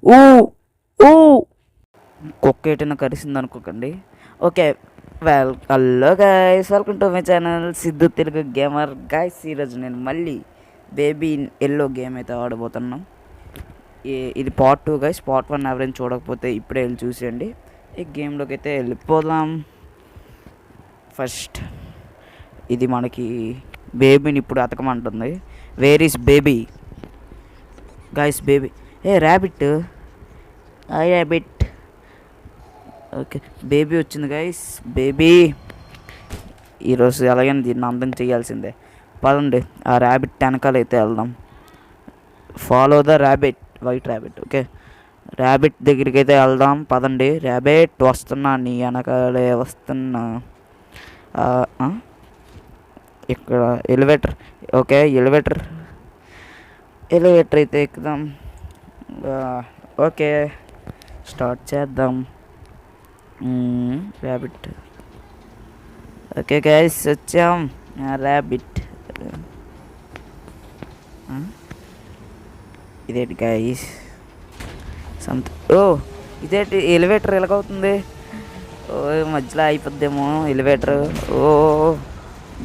ఊ ఊ కుక్క ఏటైనా కరిసింది అనుకోకండి. Okay, hello guys, welcome to my channel Siddhu Telugu gamer. Guys, ఈరోజు నేను మళ్ళీ బేబీ ఎల్లో గేమ్ అయితే ఆడబోతున్నాం. ఇది పార్ట్ 2 గైస్. పార్ట్ 1 ఎవరైనా చూడకపోతే ఇప్పుడే వెళ్ళి చూసేయండి. ఈ గేమ్లోకి అయితే వెళ్ళిపోదాం. ఫస్ట్ ఇది మనకి బేబీని ఇప్పుడు అతకమంటుంది. Where is baby guys? Baby, a rabbit, rabbit. Okay, baby వచ్చింది గైస్. బేబీ ఈరోజు ఎలాగైనా దీన్ని అందం చేయాల్సిందే. పదండి, ఆ ర్యాబిట్ వెనకాల అయితే వెళ్దాం. Follow the rabbit, white rabbit. Okay, rabbit దగ్గరికి అయితే వెళ్దాం. పదండి, ర్యాబిట్ వస్తున్నా, నీ వెనకాలే వస్తున్నా. ఇక్కడ ఎలివేటర్. ఓకే, ఎలివేటర్ అయితే ఎక్కుదాం. ఓకే, స్టార్ట్ చేద్దాం. ర్యాబిట్. ఓకే గైస్, వచ్చాం. ర్యాబిట్ ఇదేంటి గైస్? ఓ, ఇదేంటి ఎలివేటర్ ఎలాగవుతుంది? ఓ, మధ్యలో అయిపోద్దేమో ఎలివేటర్. ఓ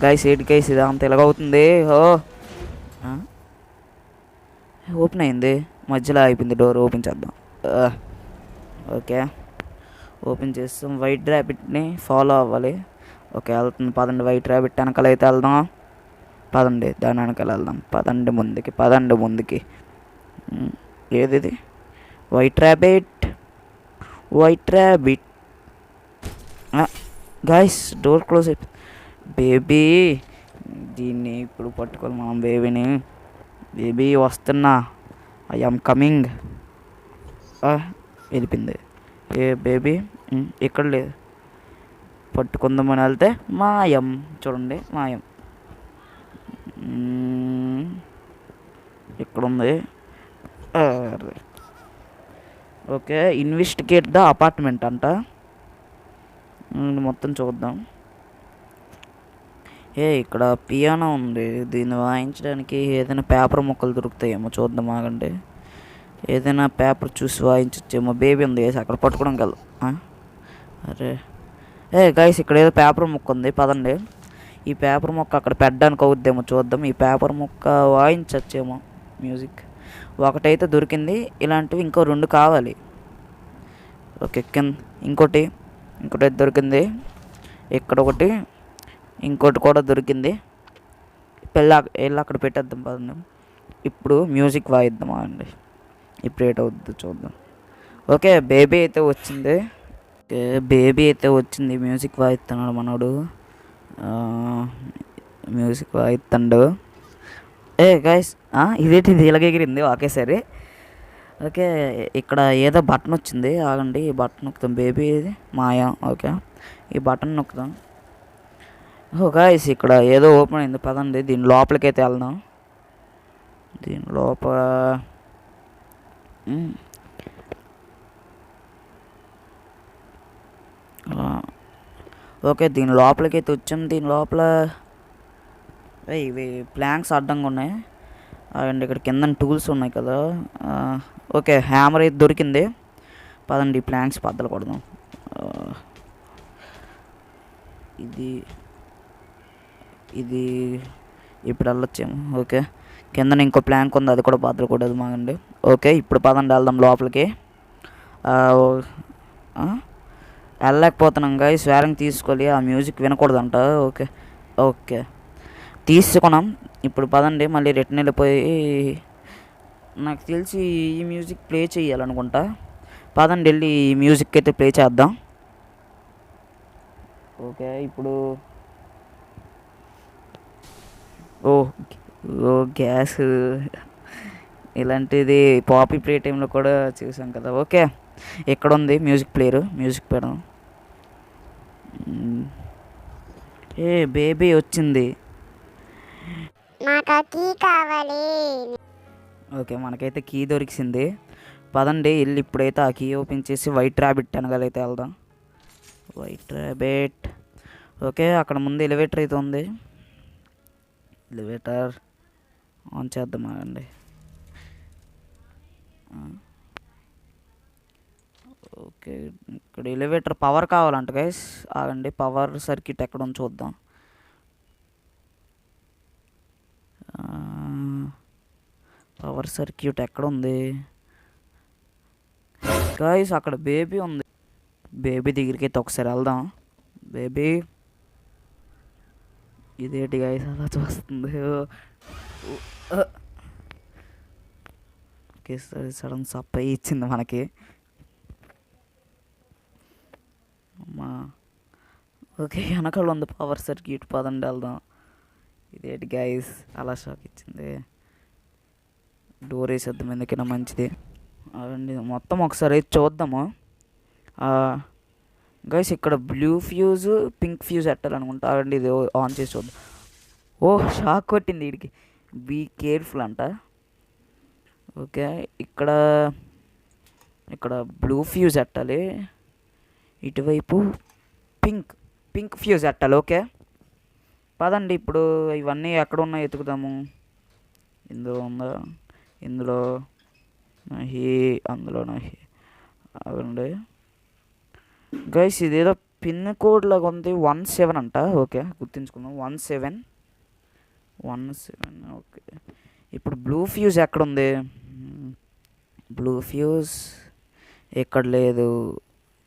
గైస్, ఏంటి గైస్ ఇదంతా ఎలాగవుతుంది? ఓపెన్ అయింది, మధ్యలో అయిపోయింది. డోర్ ఓపెన్ చేద్దాం. ఓకే, ఓపెన్ చేస్తాం. వైట్ ర్యాబిట్ని ఫాలో అవ్వాలి. ఓకే, వెళ్తుంది. పదండి, వైట్ ర్యాబిట్ వెనకాల అయితే వెళ్దాం. పదండి, దాని వెనకాల వెళ్దాం. పదండి ముందుకి. ఏది? White rabbit. Guys, door close అయిపోయింది. బేబీ, దీన్ని ఇప్పుడు పట్టుకోవాలి మనం. బేబీ వస్తున్నా, ఐ యామ్ కమింగ్. వెళ్ళిపోయింది. ఏ బేబీ ఇక్కడ లేదు. పట్టుకుందామని వెళ్తే మాయం. చూడండి, మాయం. ఇక్కడుంది. ఓకే, ఇన్వెస్టిగేట్ ద అపార్ట్మెంట్ అంట. మొత్తం చూద్దాం. ఇక్కడ పియానో ఉంది. దీన్ని వాయించడానికి ఏదైనా పేపర్ ముక్కలు దొరుకుతాయేమో చూద్దాం. ఆగండి, ఏదైనా పేపర్ చూసి వాయించచ్చేమో. బేబీ ఉంది అక్కడ పట్టుకోవడం కలదు. అరే గైస్, ఇక్కడ ఏదో పేపర్ ముక్క ఉంది. పదండి, ఈ పేపర్ ముక్క అక్కడ పెట్టడానికి అవుద్దేమో చూద్దాం. ఈ పేపర్ ముక్క వాయించచ్చేమో మ్యూజిక్. ఒకటైతే దొరికింది, ఇలాంటివి ఇంకో 2 కావాలి. ఓకే, ఇంకోటి దొరికింది. ఇక్కడ ఒకటి, ఇంకోటి కూడా దొరికింది. వెళ్ళి అక్కడ పెట్టేద్దాం. పదండి, ఇప్పుడు మ్యూజిక్ వాయిద్దాం. అండి, ఇప్పుడు ఏటవుద్దో చూద్దాం. ఓకే, బేబీ అయితే వచ్చింది. మ్యూజిక్ వాయిస్తున్నాడు మనోడు. మ్యూజిక్ వాయిస్తాడు. గైస్, ఇదేంటి ఇది ఇలాగెగిరింది ఒకేసారి? ఓకే, ఇక్కడ ఏదో బటన్ వచ్చింది. ఆగండి, ఈ బటన్ నొక్కుతాం. బేబీ ఇది మాయా. ఓకే, ఈ బటన్ నొక్కుతాం. గైస్, ఇక్కడ ఏదో ఓపెన్ అయింది. పదండి, దీని లోపలికైతే వెళ్దాం. దీని లోపల ఓకే, దీని లోపలికైతే వచ్చాం. దీని లోపల ఇవి ప్లాంక్స్ అడ్డంగా ఉన్నాయి. అండ్ ఇక్కడ కింద టూల్స్ ఉన్నాయి కదా. ఓకే, హ్యామర్ అయితే దొరికింది. పదండి, ప్లాంక్స్ బద్దలు కొడదాం. ఇది ఇప్పుడు వెళ్ళొచ్చేమో. ఓకే, కింద ఇంకో ప్లాంక్ ఉంది, అది కూడా బద్దలు కొట్టదు. మాగండి. ఓకే, ఇప్పుడు పదండి వెళ్దాం లోపలికి. వెళ్ళలేకపోతున్నాం గాయస్. స్వేరింగ్ తీసుకోవాలి, ఆ మ్యూజిక్ వినకూడదంట. ఓకే తీసుకున్నాం. ఇప్పుడు పదండి, మళ్ళీ రిటర్న్ వెళ్ళిపోయి, నాకు తెలిసి ఈ మ్యూజిక్ ప్లే చేయాలనుకుంటా. పదండి, వెళ్ళి ఈ మ్యూజిక్ అయితే ప్లే చేద్దాం. ఓకే, ఇప్పుడు గ్యాస్ ఇలాంటిది పాపీ ప్లే టైంలో కూడా చూసాం కదా. ఓకే, ఎక్కడ ఉంది మ్యూజిక్ ప్లేయరు? మ్యూజిక్ పెడదాం. బేబీ వచ్చింది. ఓకే, మనకైతే కీ దొరికింది. పదండి, వెళ్ళి ఇప్పుడైతే ఆ కీ ఓపెన్ చేసి వైట్ ర్యాబిట్ వెనకాలైతే వెళ్దాం. White rabbit. ఓకే, అక్కడ ముందు ఎలివేటర్ అయితే ఉంది. ఎలివేటర్ ఆన్ చేద్దామా అండి? ఓకే, ఇక్కడ ఎలివేటర్ పవర్ కావాలంట గైస్. ఆగండి, పవర్ సర్క్యూట్ ఎక్కడ ఉందో చూద్దాం. పవర్ సర్క్యూట్ ఎక్కడ ఉంది గైస్? అక్కడ బేబీ ఉంది. బేబీ దగ్గరికి అయితే ఒకసారి వెళ్దాం. బేబీ, ఇదేంటి గైస్ అలా చూస్తుంది? ఓకే, సడన్ సప్పై ఇచ్చింది మనకి. అమ్మా, ఓకే, వెనకాల ఉంది పవర్ సర్క్యూట్, పదండి వెళ్దాం. ఇదేంటి గైస్ అలా షాక్ ఇచ్చింది? డోర్ వేసేద్దాం, ఎందుకైనా మంచిది. అవండి మొత్తం ఒకసారి చూద్దాము. గైస్ ఇక్కడ బ్లూ ఫ్యూజ్, పింక్ ఫ్యూజ్ పెట్టాలనుకుంటా. అవండి ఇది ఆన్ చేసి చూద్దాం. ఓ, షాక్ కొట్టింది వీడికి. బీ కేర్ఫుల్ అంట. ఓకే, ఇక్కడ బ్లూ ఫ్యూజ్ పెట్టాలి, ఇటువైపు పింక్ ఫ్యూజ్ పెట్టాలి. ఓకే పదండి, ఇప్పుడు ఇవన్నీ ఎక్కడ ఉన్నాయి ఎతుకుదాము. ఇందులో ఉందా? ఇందులో నహి, అందులో నహి. అవండి గైస్ ఇదేదో పిన్ కోడ్ లాగా ఉంది, 17 అంట. ఓకే, గుర్తుంచుకుందాం, 17. ఓకే, ఇప్పుడు బ్లూ ఫ్యూజ్ ఎక్కడ ఉంది? బ్లూ ఫ్యూజ్ ఎక్కడ లేదు.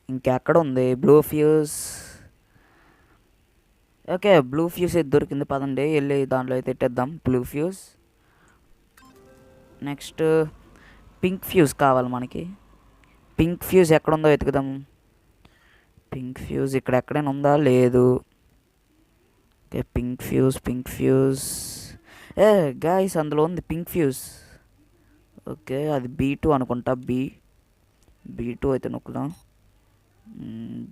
ఇంకెక్కడ ఉంది blue fuse? Okay, blue fuse అయితే దొరికింది. పదండి వెళ్ళి దాంట్లో అయితే పెట్టేద్దాం blue fuse. Next pink fuse కావాలి మనకి. పింక్ ఫ్యూజ్ ఎక్కడుందో వెతుకుదాం. పింక్ ఫ్యూజ్ ఇక్కడ ఎక్కడైనా ఉందా? లేదు. ఓకే, పింక్ ఫ్యూజ్ గాయస్ అందులో ఉంది పింక్ ఫ్యూజ్. ఓకే, అది B2 అనుకుంటా. B2 అయితే నొక్కుదాం.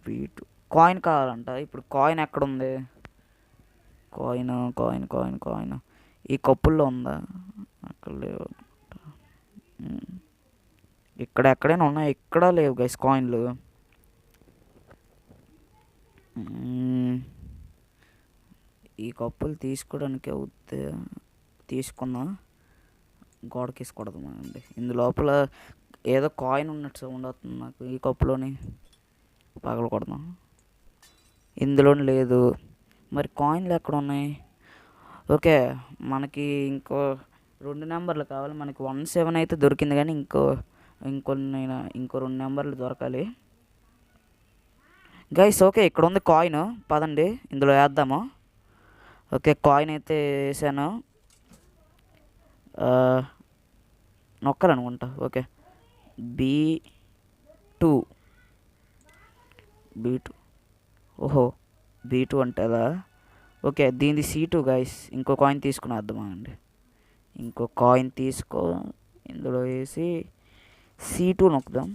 B2 కాయిన్ కావాలంట. ఇప్పుడు కాయిన్ ఎక్కడుంది? కాయిన్ ఈ కప్పుల్లో ఉందా? అక్కడ లేవు. ఇక్కడ ఎక్కడైనా ఉన్నాయి? ఇక్కడ లేవు గైస్ కాయిన్లు. ఈ కప్పులు తీసుకోవడానికి అవుతే తీసుకుందాం. గోడకి వేసుకోవడదు అండి. ఇందు లోపల ఏదో కాయిన్ ఉన్నట్టు సౌండ్ అవుతుంది నాకు. ఈ కప్పులోని పగలు కొడదాం. ఇందులోని లేదు. మరి కాయిన్లు ఎక్కడ ఉన్నాయి? ఓకే, మనకి ఇంకో 2 నెంబర్లు కావాలి. మనకి 17 అయితే దొరికింది, కానీ ఇంకో 2 నెంబర్లు దొరకాలి గైస్. ఓకే, ఇక్కడ ఉంది కాయిన్, పదండి ఇందులో వేద్దాము. ఓకే, కాయిన్ అయితే వేసాను. నొక్కాలనుకుంటా. Okay, B2. ఓహో, B2 అంటే అదా? ఓకే, దీనిది C2 గైస్. ఇంకో కాయిన్ తీసుకుని వేద్దామా అండి. ఇంకో కాయిన్ తీసుకో, ఇందులో వేసి C2 నొక్కుదాం.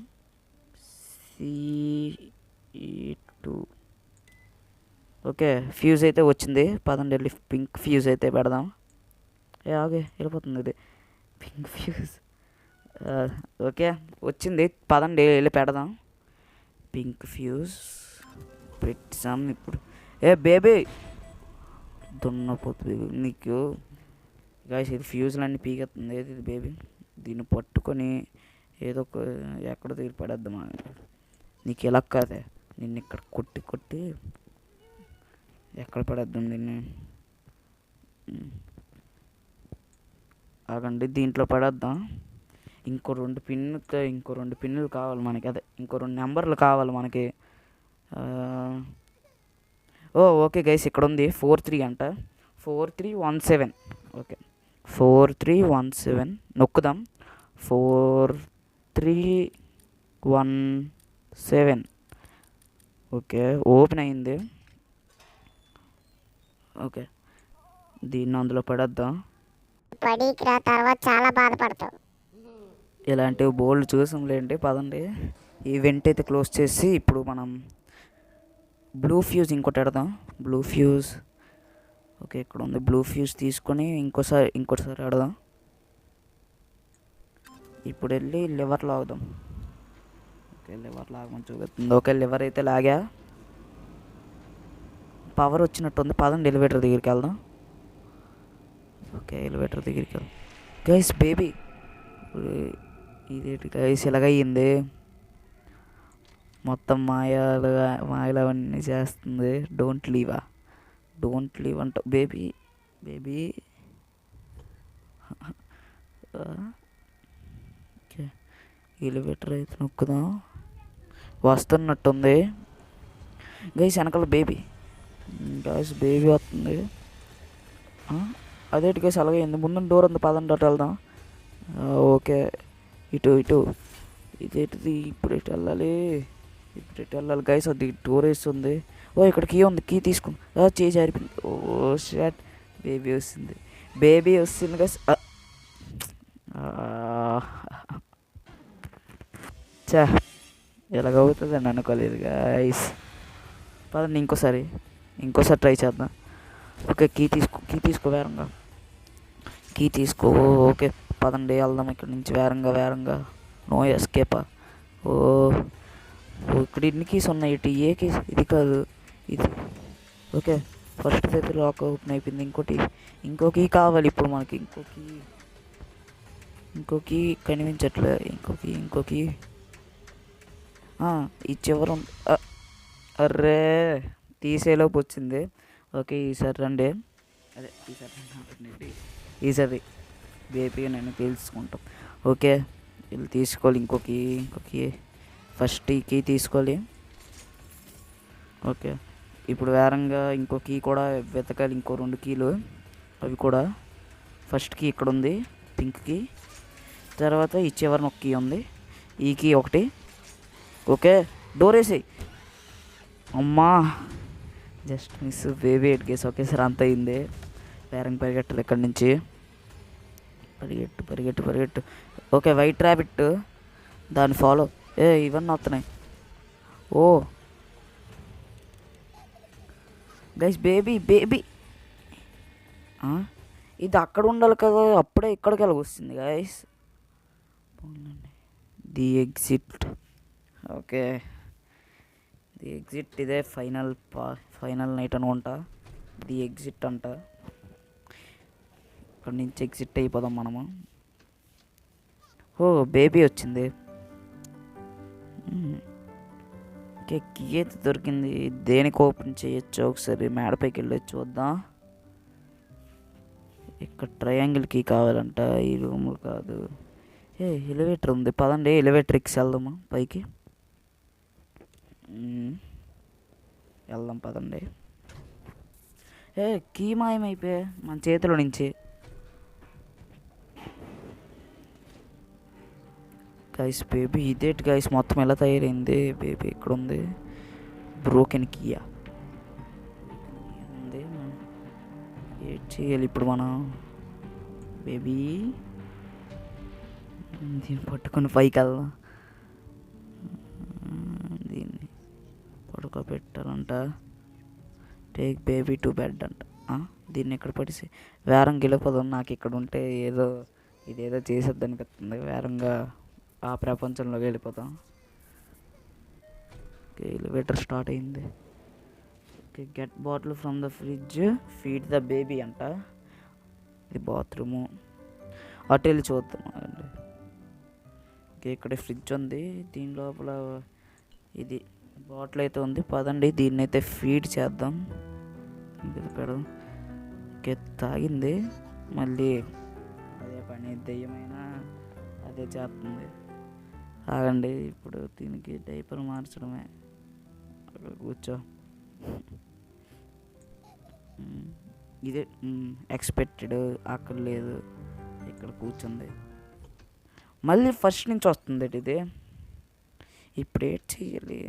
C2. ఓకే, ఫ్యూజ్ అయితే వచ్చింది. పదండి వెళ్ళి పింక్ ఫ్యూజ్ అయితే పెడదాం. ఓకే, వెళ్ళిపోతుంది ఇది పింక్ ఫ్యూజ్. ఓకే, వచ్చింది. పదండి వెళ్ళి పెడదాం. పింక్ ఫ్యూజ్ పెట్టాం. ఇప్పుడు బేబీ దున్నపోతుంది నీకు గాయస్. ఇది ఫ్యూజ్లన్నీ పీకెత్తుంది. ఏది ఇది బేబీ? దీన్ని పట్టుకొని ఏదో ఒక ఎక్కడ దగ్గర పడేద్దామా? నీకు ఎలా కాదే, నిన్ను ఇక్కడ కొట్టి ఎక్కడ పడేద్దాం దీన్ని? ఆగండి, దీంట్లో పడేద్దాం. ఇంకో 2 పిన్నులు కావాలి మనకి. అదే ఇంకో 2 నెంబర్లు కావాలి మనకి. ఓకే గైస్, ఇక్కడ ఉంది 43 అంట. 4317. ఓకే, 4317 నొక్కుదాం. 4317. ఓకే, ఓపెన్ అయింది. ఓకే, దీన్ని అందులో పడేద్దాం. తర్వాత చాలా బాధపడతావు. ఇలాంటివి బోల్డ్ చూసాంలేండి. పదండి ఈవెంట్ అయితే క్లోజ్ చేసి ఇప్పుడు మనం బ్లూ ఫ్యూజ్ ఇంకోటి పెడదాం. బ్లూ ఫ్యూజ్ ఓకే, ఇక్కడ ఉంది. బ్లూ ఫ్యూజ్ తీసుకొని ఇంకోసారి ఆడదాం. ఇప్పుడు వెళ్ళి లివర్ లాగుదాం. ఓకే, లివర్ లాగమని చూపిస్తుంది. ఓకే, లివర్ అయితే లాగా పవర్ వచ్చినట్టుంది. పదండి ఎలివేటర్ దగ్గరికి వెళ్దాం. ఓకే, ఎలివేటర్ దగ్గరికి వెళ్దాం. గైస్ బేబీ, ఇదేంటి గైస్ ఇలాగ అయ్యింది? మొత్తం మాయలు అవన్నీ చేస్తుంది. డోంట్ లీవ్ అంట బేబీ. బేబీ ఓకే, ఎలివేటర్ అయితే నొక్కుదాం. వస్తున్నట్టుంది గైస్ వెనకాల బేబీ. గైస్ బేబీ వస్తుంది. అదేంటి గైస్ అలాగే ఉంది. ముందు డోర్ ఉంది, పదండి అటు వెళ్దాం. ఓకే, ఇటు ఇదేంటిది? ఇప్పుడు ఎటు వెళ్ళాలి గైస్? అది డోర్ వేస్తుంది. ఓ ఇక్కడ కీ ఉంది, కీ తీసుకుని చేయి జారిపోయింది. ఓ షాట్, బేబీ వస్తుంది గైస్. చా ఎలాగవుతుందని అనుకోలేదు గైస్. పదండి ఇంకోసారి ట్రై చేద్దాం. ఓకే, కీ తీసుకో వేరంగా. కీ తీసుకో. ఓకే పదండి వెళ్దాం ఇక్కడ నుంచి వేరంగా. నో ఎస్కేపా. ఓ ఇక్కడ ఎన్ని కీస్ ఉన్నాయి? ఇటు ఏ కీస్? ఇది కాదు, ఇది. ఓకే, ఫస్ట్ అయితే లాక్ ఓపెన్ అయిపోయింది. ఇంకో కీ కావాలి ఇప్పుడు మనకి. ఇంకో కీ కనిపించట్లే. ఇంకో కీ ఈ చివరం. అర్రే, తీసేలోపు వచ్చింది. ఓకే, ఈసారి రండి. అదే ఈసారి బేబీ నేను తెలుసుకుంటాం. ఓకే, వీళ్ళు తీసుకోవాలి. ఇంకో కీ ఫస్ట్ ఈ కీ తీసుకోవాలి. ఓకే, ఇప్పుడు వేరంగా ఇంకో కీ కూడా వెతకాలి. ఇంకో 2 కీలు, అవి కూడా. ఫస్ట్ కీ ఇక్కడ ఉంది, పింక్ కీ. తర్వాత ఈ చివరిన ఒక కీ ఉంది, ఈ కీ ఒకటి. ఓకే, డోర్ వేసేయి. అమ్మా, జస్ట్ మిస్. బేబీ 8 కేసు ఒకేసారి అంత అయింది. వేరంగా పరిగెట్టాలి ఇక్కడి నుంచి. పరిగెట్టు. ఓకే, వైట్ ర్యాబిట్, దాన్ని ఫాలో. ఇవన్నీ వస్తున్నాయి. ఓ గైస్, బేబీ ఇది అక్కడ ఉండాలి కదా, అప్పుడే ఇక్కడికి వెళ్ళి వస్తుంది guys. The exit. Okay, the exit ఇదే ఫైనల్ నైట్ అనుకుంటా. ది ఎగ్జిట్ అంట. ఇక్కడ నుంచి ఎగ్జిట్ అయిపోదాం మనము. ఓ బేబీ వచ్చింది. ఓకే, కీ అయితే దొరికింది. దేనికి ఓపెన్ చేయొచ్చు? ఒకసారి మేడపైకి వెళ్ళి చూద్దాం. ఇక్కడ ట్రయాంగిల్ కీ కావాలంట. ఈ రూమ్ కాదు. ఎలివేటర్ ఉంది, పదండి ఎలివేటర్ ఎక్కి వెళ్దాము పైకి. వెళ్దాం పదండి. కీ మాయమైపోయా మన చేతిలో నుంచి. గైస్ బేబీ ఇదేంటి గైస్ మొత్తం ఎలా తయారైంది? బేబీ ఇక్కడ ఉంది. బ్రోకెన్ కీయా ఉంది. ఏం చేయాలి ఇప్పుడు మనం? బేబీ దీన్ని పట్టుకొని పైకి వెళ్దాం. దీన్ని పడుకోబెట్టాలంట. టేక్ బేబీ టు బెడ్ అంట. దీన్ని ఇక్కడ పడిసి వేరంగా వెళ్ళిపోదాం. నాకు ఇక్కడ ఉంటే ఇదేదో చేసేద్ది అనిపిస్తుంది. వేరంగా ఆ ప్రపంచంలోకి వెళ్ళిపోతాం. ఓకే, ఎలివేటర్ స్టార్ట్ అయింది. Okay, get bottle from the fridge, feed the baby అంట. ఇది బాత్రూము. అటు వెళ్ళి చూద్దాం అండి. ఓకే, ఇక్కడ ఫ్రిడ్జ్ ఉంది. దీని లోపల ఇది బాటిల్ అయితే ఉంది. పదండి దీన్ని అయితే ఫీడ్ చేద్దాం. పెడదాం. ఓకే, తాగింది. మళ్ళీ అదే పని, దెయ్యమైనా అదే చేస్తుంది. ఆగండి, ఇప్పుడు దీనికి డైపర్ మార్చడమే. అక్కడ కూర్చో. ఇదే ఎక్స్పెక్టెడ్, అక్కడ లేదు, ఇక్కడ కూర్చుంది. మళ్ళీ ఫస్ట్ నుంచి వస్తుంది ఇది. ఇప్పుడు ఏం చేయాలి?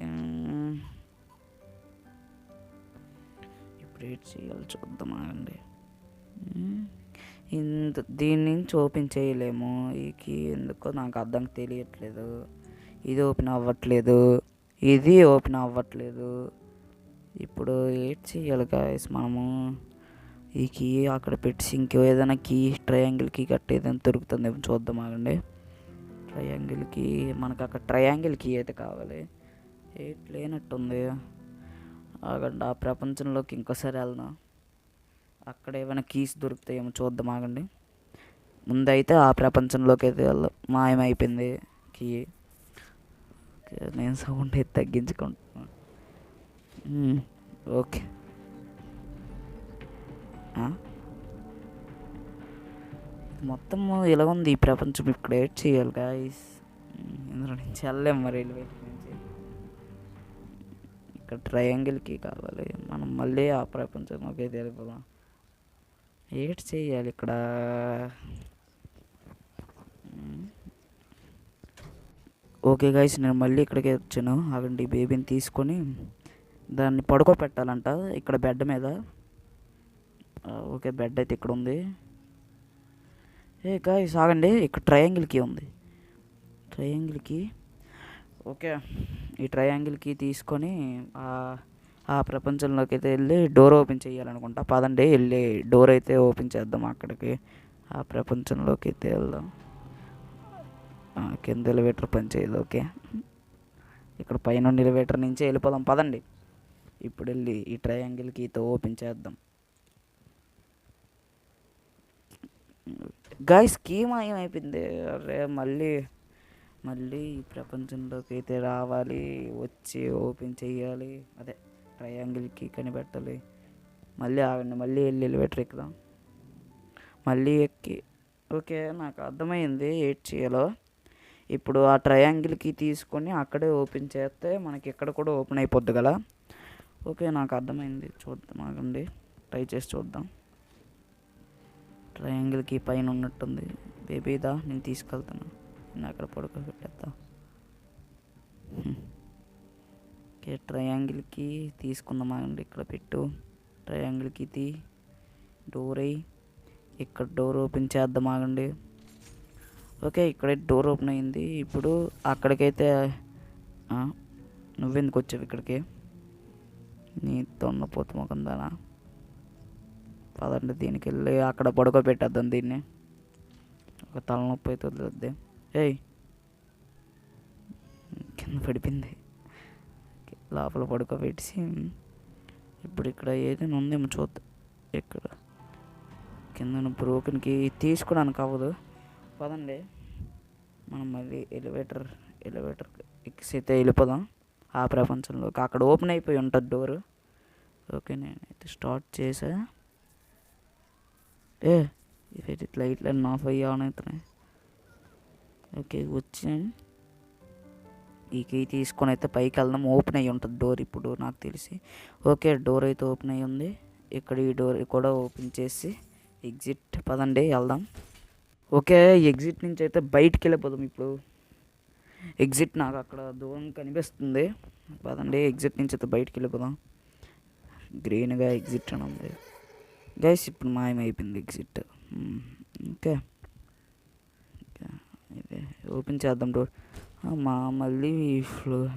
చూద్దాం ఆగండి. దీని నుంచి ఓపెన్ చేయలేము. ఈ కీ ఎందుకో నాకు అర్థం తెలియట్లేదు. ఇది ఓపెన్ అవ్వట్లేదు, ఇది ఓపెన్ అవ్వట్లేదు. ఇప్పుడు ఏం చేయాలి గాయస్ మనము? ఈ కీ అక్కడ పెట్టి ఇంకో ఏదైనా కీ, ట్రయాంగిల్ కీ గట్ట ఏదైనా దొరుకుతుంది చూద్దాం ఆగండి. ట్రయాంగిల్ కీ మనకు అక్కడ ట్రయాంగిల్ కీ అయితే కావాలి. లేనట్టుంది. ఆగండి, ఆ ప్రపంచంలోకి ఇంకోసారి వెళ్దాం. అక్కడ ఏమైనా కీస్ దొరుకుతాయేమో చూద్దాం ఆగండి. ముందైతే ఆ ప్రపంచంలోకి అయితే వెళ్దాం. మాయమైపోయింది కీ. ఓకే, నేను సౌండ్ అయితే తగ్గించుకుంటున్నాను. ఓకే. మొత్తం ఇలా ఉంది ఈ ప్రపంచం. ఇక్కడ ఏడ్ చేయాలి గాయస్. ఇందులో నుంచి వెళ్ళలేం మరి ఎలివేటర్ నుంచి. ఇక్కడ ట్రయాంగిల్కి కావాలి. మనం మళ్ళీ ఆ ప్రపంచంలోకి అయితే వెళ్ళిపోదాం. ఏడ్ చేయాలి ఇక్కడ. ఓకే గాయస్, నేను మళ్ళీ ఇక్కడికే వచ్చాను. ఆగండి, బేబీని తీసుకొని దాన్ని పడుకోబెట్టాలంట ఇక్కడ బెడ్ మీద. ఓకే, బెడ్ అయితే ఇక్కడ ఉంది. గాయస్ ఆగండి, ఇక్కడ ట్రయాంగిల్కి ఉంది. ట్రయాంగిల్కి ఓకే, ఈ ట్రయాంగిల్కి తీసుకొని ఆ ప్రపంచంలోకి అయితే వెళ్ళి డోర్ ఓపెన్ చేయాలనుకుంటా. పదండి, వెళ్ళి డోర్ అయితే ఓపెన్ చేద్దాం. అక్కడికి ఆ ప్రపంచంలోకి అయితే వెళ్దాం. కింద ఎలివేటర్ పనిచేయదు. ఓకే, ఇక్కడ పైన ఎలివేటర్ నుంచి వెళ్ళిపోదాం. పదండి, ఇప్పుడు వెళ్ళి ఈ ట్రయాంగిల్కి అయితే ఓపెన్ చేద్దాం. గాయస్ కీ మాయమైపోయింది. అరే మళ్ళీ ఈ ప్రపంచంలోకి అయితే రావాలి, వచ్చి ఓపెన్ చేయాలి. అదే ట్రయాంగిల్కి కనిపెట్టాలి. మళ్ళీ ఆగండి, మళ్ళీ వెళ్ళి ఎలివేటర్ ఎక్కుదాం. మళ్ళీ ఎక్కి ఓకే, నాకు అర్థమైంది ఏడ్ చేయాలో. ఇప్పుడు ఆ ట్రయాంగిల్కి తీసుకొని అక్కడే ఓపెన్ చేస్తే మనకి ఇక్కడ కూడా ఓపెన్ అయిపోద్ది కదా. ఓకే, నాకు అర్థమైంది. చూద్దాం, ఆగండి, ట్రై చేసి చూద్దాం. ట్రయాంగిల్కి పైన ఉన్నట్టుంది. బేబీదా, నేను తీసుకెళ్తాను. నేను అక్కడ పడుకోబెట్టేద్దా. ఓకే, ట్రయాంగిల్కి తీసుకుందాం. ఆగండి, ఇక్కడ పెట్టు. ట్రయాంగిల్కి డోర్ అయ్యి ఇక్కడ డోర్ ఓపెన్ చేద్దాం. ఆగండి. ఓకే, ఇక్కడే డోర్ ఓపెన్ అయింది. ఇప్పుడు అక్కడికైతే నువ్వెందుకు వచ్చావు ఇక్కడికి? నీ తొన్నపోతు మొకందానా. పదండి, దీనికి వెళ్ళి అక్కడ పడుకోబెట్టేద్దాం. దీన్ని ఒక తలనొప్పి అయితే వదిలేద్ది. కింద పడిపోయింది. లోపల పడుకోబెట్టి ఇప్పుడు ఇక్కడ ఏదైనా ఉందేమో చూద్దాం. ఇక్కడ కింద బ్రోకెన్కి తీసుకోవడానికి అవ్వదు. పదండి, మనం మళ్ళీ ఎలివేటర్ ఎక్కిసైతే వెళ్ళిపోదాం ఆ ప్రపంచంలోకి. అక్కడ ఓపెన్ అయిపోయి ఉంటుంది డోరు. ఓకే, నేనైతే స్టార్ట్ చేసా. ఇవైతే లైట్లన్నీ ఆఫ్ అయ్యి ఆన్ అవుతున్నాయి. ఓకే, వచ్చాను. ఈ కీ తీసుకొని అయితే పైకి వెళ్దాం. ఓపెన్ అయ్యి ఉంటుంది డోర్ ఇప్పుడు నాకు తెలిసి. ఓకే, డోర్ అయితే ఓపెన్ అయ్యి ఉంది. ఇక్కడ ఈ డోర్ కూడా ఓపెన్ చేసి ఎగ్జిట్. పదండి, వెళ్దాం. ఓకే, ఎగ్జిట్ నుంచి అయితే బయటికి వెళ్ళిపోదాం. ఇప్పుడు ఎగ్జిట్ నాకు అక్కడ దూరం కనిపిస్తుంది. పదండి, ఎగ్జిట్ నుంచి అయితే బయటికి వెళ్ళిపోదాం. గ్రీన్గా ఎగ్జిట్ అని ఉంది గైస్. ఇప్పుడు మాయమైపోయింది ఎగ్జిట్. ఓకే, ఇదే ఓపెన్ చేద్దాం డోర్. మళ్ళీ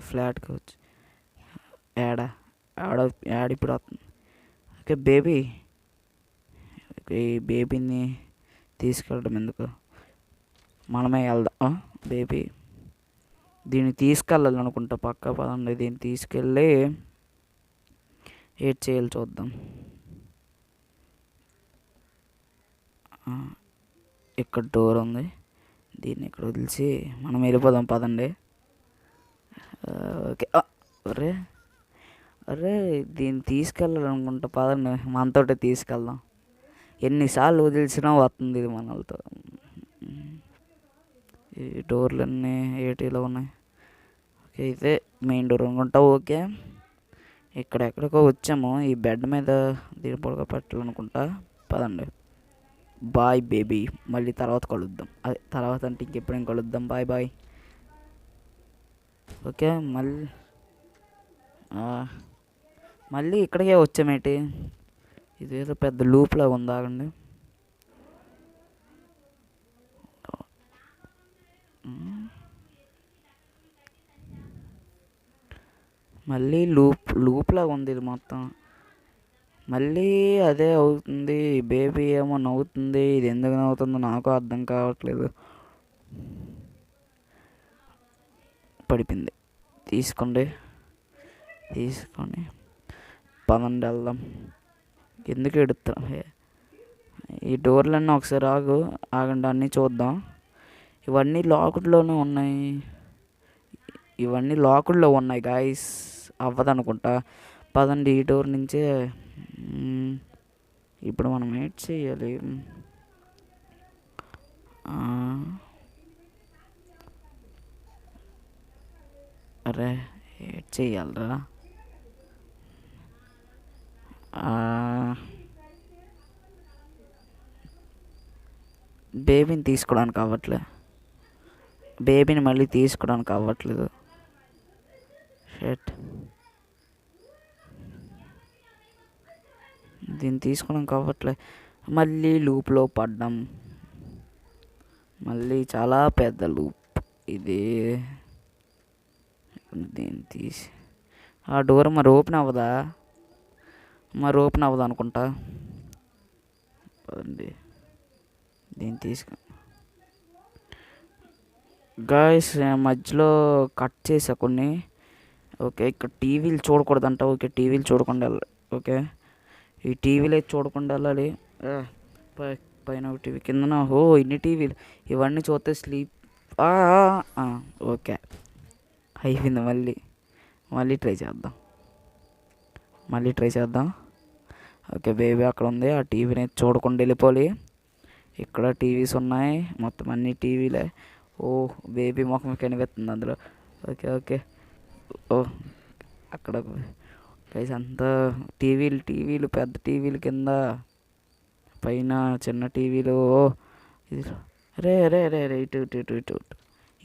ఫ్లాట్గా వచ్చి యాడ్ ఇప్పుడు వస్తుంది. ఓకే, బేబీని తీసుకెళ్ళడం ఎందుకు, మనమే వెళ్దాం. బేబీ దీన్ని తీసుకెళ్ళాలి అనుకుంటా పక్క. పదండి, దీన్ని తీసుకెళ్ళి ఏడ్ చేయాలి చూద్దాం. ఇక్కడ డోర్ ఉంది, దీన్ని ఇక్కడ వదిలిచి మనం వెళ్ళిపోదాం. పదండి. ఓకే, అరే దీన్ని తీసుకెళ్ళాలనుకుంటా. పదండి, మనతోటే తీసుకెళ్దాం. ఎన్నిసార్లు వదిలిచినా వస్తుంది ఇది మనలతో. ఈ డోర్లన్నీ ఏటీలో ఉన్నాయి. ఓకే, ఇదే మెయిన్ డోర్ అనుకుంటా. ఓకే, ఎక్కడికో వచ్చాము. ఈ బెడ్ మీద దీని పడుకోబెట్టాలనుకుంటా. పదండి, బాయ్ బేబీ. మళ్ళీ తర్వాత కలుద్దాం. అదే తర్వాత అంటే ఇంకెప్పుడేం కలుద్దాం. బాయ్. ఓకే, మళ్ళీ ఇక్కడికే వచ్చామేంటి? ఇదేదో పెద్ద లూప్లా ఉంది. ఆగండి, మళ్ళీ లూప్లా ఉంది ఇది మొత్తం. మళ్ళీ అదే అవుతుంది. బేబీ ఏమో నవ్వుతుంది. ఇది ఎందుకు నవ్వుతుందో నాకు అర్థం కావట్లేదు. పడిపోయింది. తీసుకొని పదండి, వెళ్దాం. ఎందుకు ఎడుతా? ఈ డోర్లన్నీ ఒకసారి ఆగండి, అన్నీ చూద్దాం. ఇవన్నీ లాక్డ్లోనే ఉన్నాయి. ఇవన్నీ లాకుల్లో ఉన్నాయి గాయస్. అవ్వదనుకుంటా. పదండి ఈ డోర్ నుంచే. ఇప్పుడు మనం ఏం చేయాలి? అరే ఏం చెయ్యాలరా? బేబీని తీసుకోవడానికి అవ్వట్లేదు. బేబీని మళ్ళీ తీసుకోవడానికి అవ్వట్లేదు. షట్. దీన్ని తీసుకోవడానికి అవ్వట్లేదు. మళ్ళీ లూప్లో పడ్డాం. మళ్ళీ చాలా పెద్ద లూప్ ఇది. దీన్ని తీసి ఆ డోర్ మరి ఓపెన్ అవ్వదా? మరి ఓపెన్ అవ్వదు అనుకుంటా. అండి దీన్ని తీసుకు గాయస్ మధ్యలో కట్ చేసా కొన్ని. ఓకే ఇక్కడ టీవీలు చూడకూడదంట. ఓకే టీవీలు చూడకుండా వెళ్ళాలి. ఓకే ఈ టీవీలు చూడకుండా వెళ్ళాలి. పైన ఒక టీవీ కిందన ఇన్ని టీవీలు ఇవన్నీ చూస్తే స్లీప్. ఓకే అయిపోయింది. మళ్ళీ ట్రై చేద్దాం. ఓకే బేబీ అక్కడ ఉంది. ఆ టీవీని చూడకుండా వెళ్ళిపోవాలి. ఇక్కడ టీవీస్ ఉన్నాయి. మొత్తం అన్ని టీవీలే. బేబీ ముఖం కనిపిస్తుంది అందులో. ఓకే అక్కడ గైస్ అంతా టీవీలు పెద్ద టీవీలు కింద, పైన చిన్న టీవీలు. ఇది రే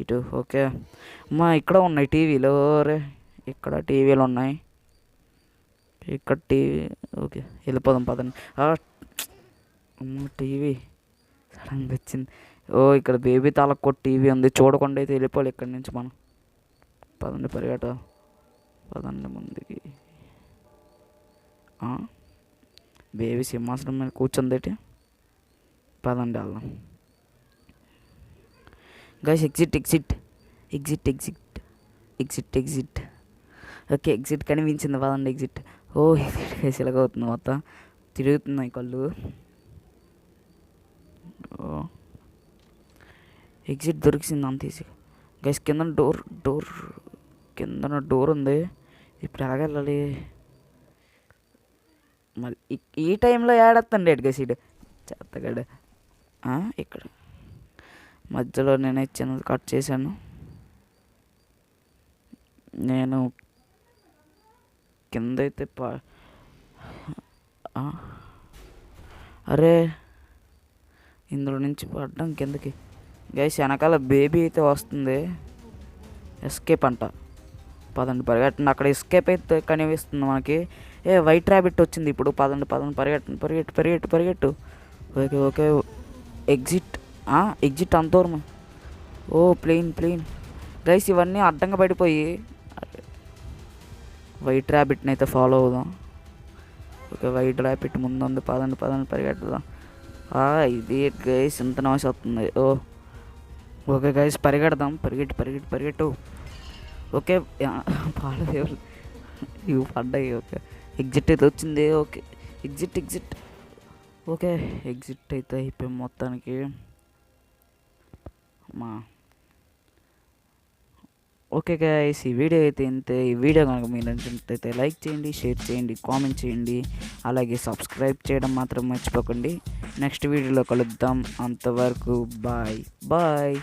ఇటు. ఓకే అమ్మా ఇక్కడ ఉన్నాయి టీవీలు. రే ఇక్కడ టీవీలు ఉన్నాయి. ఇక్కడ టీవీ. ఓకే వెళ్ళిపోదాం పదండి. అమ్మ టీవీ సడన్గా వచ్చింది. ఇక్కడ బేబీ తాలూకు టీవీ ఉంది. చూడకుండా అయితే వెళ్ళిపోవాలి ఇక్కడి నుంచి మనం. పదండి పదండి ముందుకి. బేబీ సింహాసనం మీద కూర్చుందేటి. పదండి వెళ్దాం. Guys exit. ఓకే ఎగ్జిట్ కనిపించింది. పదండి ఎగ్జిట్. Exit guys ఇలాగవుతుంది. మొత్తం తిరుగుతున్నాయి కళ్ళు. ఎగ్జిట్ దొరికింది అంత ఈజీ. గైస్ కింద డోర్ ఉంది. ఇప్పుడు ఎలాగెళ్ళాలి? మళ్ళీ ఈ టైంలో ఏడెత్తండి ఎడ్ గైస్ ఇడు చెత్తగాడు. ఇక్కడ మధ్యలో నేనే చిన్నది కట్ చేశాను. నేను కింద అయితే అరే ఇందులో నుంచి పడ్డం కిందకి. గైస్ వెనకాల బేబీ అయితే వస్తుంది. ఎస్కేప్ అంట. పదండి పరిగెట్టండి. అక్కడ ఎస్కేప్ అయితే కనిపిస్తుంది మనకి. వైట్ ర్యాబిట్ వచ్చింది ఇప్పుడు. పదండి పరిగెట్టు. ఓకే ఎగ్జిట్ అంతోర్మ. ప్లేన్ గైస్ ఇవన్నీ అడ్డంగా పడిపోయి. వైట్ ర్యాబిట్ని అయితే ఫాలో అవుదాం. ఓకే వైట్ ర్యాబిట్ ముందుంది. పదండి పరిగెట్టుదాం. ఇది గైస్ ఇంత నాయిస్ వస్తుంది. ఓకే గైస్ పరిగెడదాం. పరిగెట్టు. ఓకే పాడదేవులు ఇవి పడ్డాయి. ఓకే ఎగ్జిట్ అయితే వచ్చింది. Okay exit. ఓకే ఎగ్జిట్ అయితే అయిపోయింది మొత్తానికి. ఓకే గైస్ ఈ వీడియో అయితే ఇంతే. ఈ వీడియో కనుక మీరు నచ్చినట్లయితే లైక్ చేయండి, షేర్ చేయండి, కామెంట్ చేయండి. అలాగే సబ్స్క్రైబ్ చేయడం మాత్రం మర్చిపోకండి. నెక్స్ట్ వీడియోలో కలుద్దాం. అంతవరకు బాయ్.